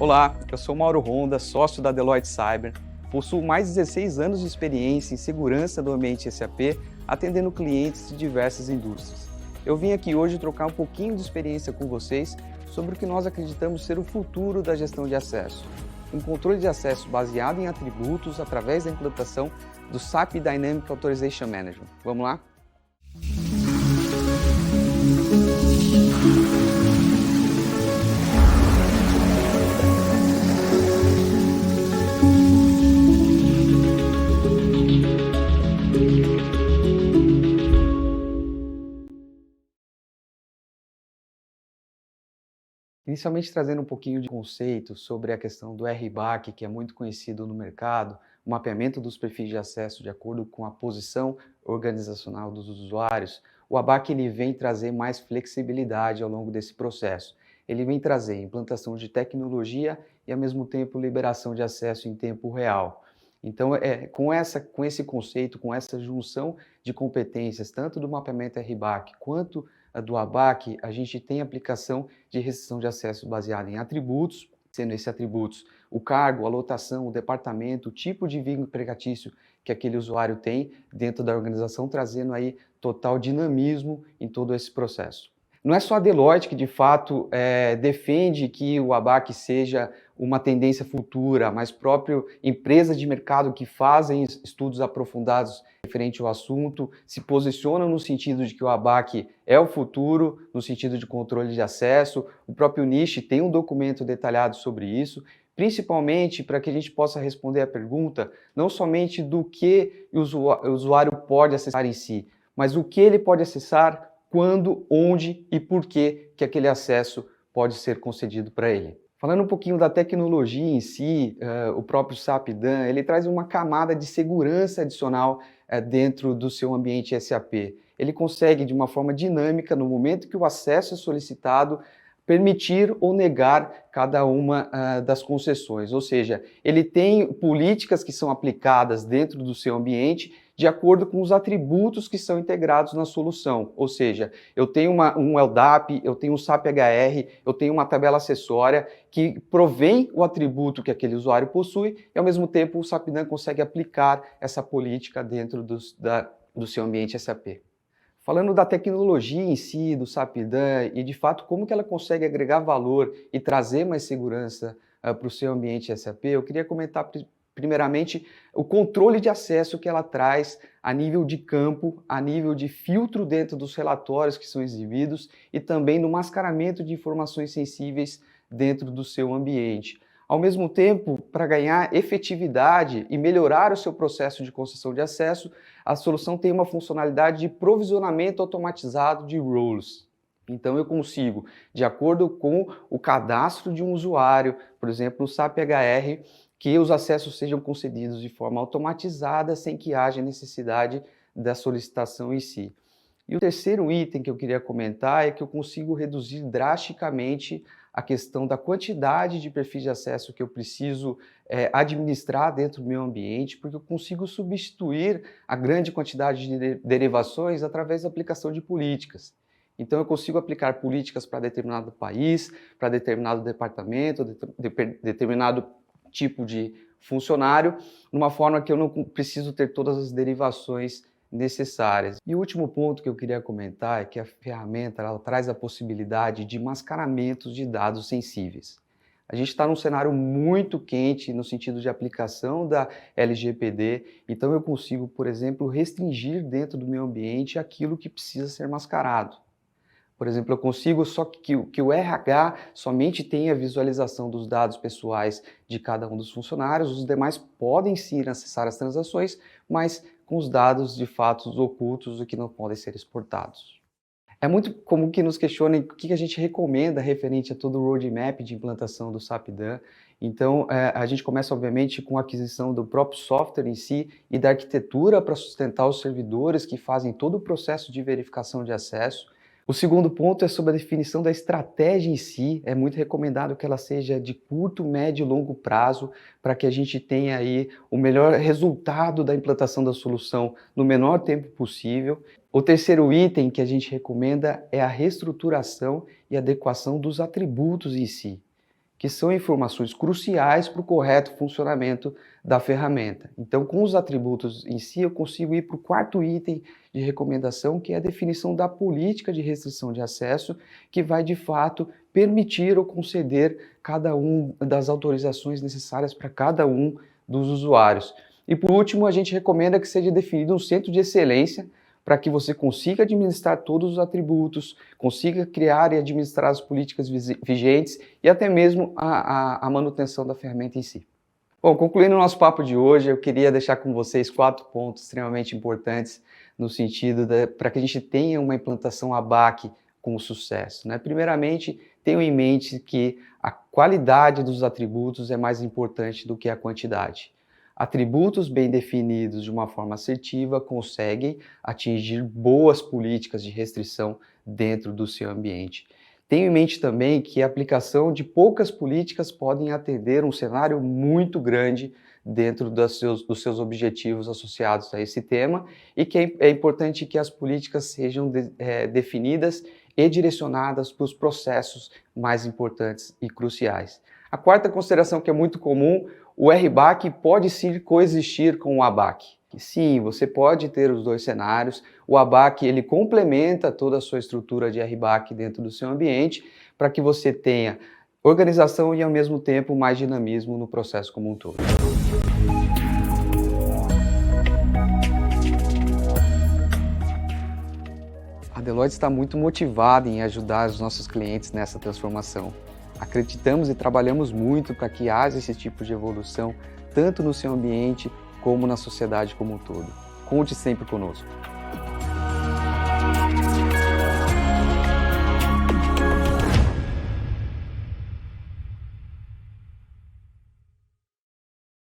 Olá, eu sou Mauro Honda, sócio da Deloitte Cyber. Possuo mais de 16 anos de experiência em segurança do ambiente SAP, atendendo clientes de diversas indústrias. Eu vim aqui hoje trocar um pouquinho de experiência com vocês sobre o que nós acreditamos ser o futuro da gestão de acesso. Um controle de acesso baseado em atributos através da implantação do SAP Dynamic Authorization Management. Vamos lá? Inicialmente trazendo um pouquinho de conceito sobre a questão do RBAC, que é muito conhecido no mercado, o mapeamento dos perfis de acesso de acordo com a posição organizacional dos usuários. O ABAC ele vem trazer mais flexibilidade ao longo desse processo. Ele vem trazer implantação de tecnologia e, ao mesmo tempo, liberação de acesso em tempo real. Então, com esse conceito, com essa junção de competências, tanto do mapeamento RBAC quanto do ABAC, a gente tem aplicação de restrição de acesso baseada em atributos, sendo esses atributos o cargo, a lotação, o departamento, o tipo de vínculo empregatício que aquele usuário tem dentro da organização, trazendo aí total dinamismo em todo esse processo. Não é só a Deloitte que, de fato, defende que o ABAC seja uma tendência futura, mas próprio empresas de mercado que fazem estudos aprofundados referente ao assunto se posicionam no sentido de que o ABAC é o futuro, no sentido de controle de acesso. O próprio NIST tem um documento detalhado sobre isso, principalmente para que a gente possa responder a pergunta não somente do que o usuário pode acessar em si, mas o que ele pode acessar, quando, onde e por que aquele acesso pode ser concedido para ele. Falando um pouquinho da tecnologia em si, o próprio SAP Dan, ele traz uma camada de segurança adicional dentro do seu ambiente SAP. Ele consegue, de uma forma dinâmica, no momento que o acesso é solicitado, permitir ou negar cada uma das concessões, ou seja, ele tem políticas que são aplicadas dentro do seu ambiente de acordo com os atributos que são integrados na solução, ou seja, eu tenho um LDAP, eu tenho um SAP HR, eu tenho uma tabela acessória que provém o atributo que aquele usuário possui e, ao mesmo tempo, o SAP Dan consegue aplicar essa política dentro do seu ambiente SAP. Falando da tecnologia em si, do SAP Dan e de fato como que ela consegue agregar valor e trazer mais segurança para o seu ambiente SAP, eu queria comentar primeiramente o controle de acesso que ela traz a nível de campo, a nível de filtro dentro dos relatórios que são exibidos e também no mascaramento de informações sensíveis dentro do seu ambiente. Ao mesmo tempo, para ganhar efetividade e melhorar o seu processo de concessão de acesso, a solução tem uma funcionalidade de provisionamento automatizado de roles. Então eu consigo, de acordo com o cadastro de um usuário, por exemplo, no SAP HR, que os acessos sejam concedidos de forma automatizada, sem que haja necessidade da solicitação em si. E o terceiro item que eu queria comentar é que eu consigo reduzir drasticamente a questão da quantidade de perfis de acesso que eu preciso administrar dentro do meu ambiente, porque eu consigo substituir a grande quantidade de derivações através da aplicação de políticas. Então eu consigo aplicar políticas para determinado país, para determinado departamento, determinado tipo de funcionário, de uma forma que eu não preciso ter todas as derivações necessárias. E o último ponto que eu queria comentar é que a ferramenta ela traz a possibilidade de mascaramentos de dados sensíveis. A gente está num cenário muito quente no sentido de aplicação da LGPD, então eu consigo, por exemplo, restringir dentro do meu ambiente aquilo que precisa ser mascarado. Por exemplo, eu consigo só que o RH somente tenha visualização dos dados pessoais de cada um dos funcionários, os demais podem sim acessar as transações, mas com os dados de fatos ocultos e que não podem ser exportados. É muito comum que nos questionem o que a gente recomenda referente a todo o roadmap de implantação do SAP Dan. Então, a gente começa, obviamente, com a aquisição do próprio software em si e da arquitetura para sustentar os servidores que fazem todo o processo de verificação de acesso. O segundo ponto é sobre a definição da estratégia em si. É muito recomendado que ela seja de curto, médio e longo prazo para que a gente tenha aí o melhor resultado da implantação da solução no menor tempo possível. O terceiro item que a gente recomenda é a reestruturação e adequação dos atributos em si. que são informações cruciais para o correto funcionamento da ferramenta. Então, com os atributos em si, eu consigo ir para o quarto item de recomendação, que é a definição da política de restrição de acesso, que vai, de fato, permitir ou conceder cada uma das autorizações necessárias para cada um dos usuários. E, por último, a gente recomenda que seja definido um centro de excelência para que você consiga administrar todos os atributos, consiga criar e administrar as políticas vigentes e até mesmo a manutenção da ferramenta em si. Bom, concluindo o nosso papo de hoje, eu queria deixar com vocês 4 pontos extremamente importantes no sentido para que a gente tenha uma implantação ABAC com sucesso, né? Primeiramente, tenham em mente que a qualidade dos atributos é mais importante do que a quantidade. Atributos bem definidos de uma forma assertiva conseguem atingir boas políticas de restrição dentro do seu ambiente. Tenha em mente também que a aplicação de poucas políticas podem atender um cenário muito grande dentro dos seus objetivos associados a esse tema e que é importante que as políticas sejam definidas e direcionadas para os processos mais importantes e cruciais. A quarta consideração, que é muito comum: o RBAC pode sim coexistir com o ABAC. Sim, você pode ter os dois cenários. O ABAC ele complementa toda a sua estrutura de RBAC dentro do seu ambiente para que você tenha organização e, ao mesmo tempo, mais dinamismo no processo como um todo. A Deloitte está muito motivada em ajudar os nossos clientes nessa transformação. Acreditamos e trabalhamos muito para que haja esse tipo de evolução, tanto no seu ambiente como na sociedade como um todo. Conte sempre conosco.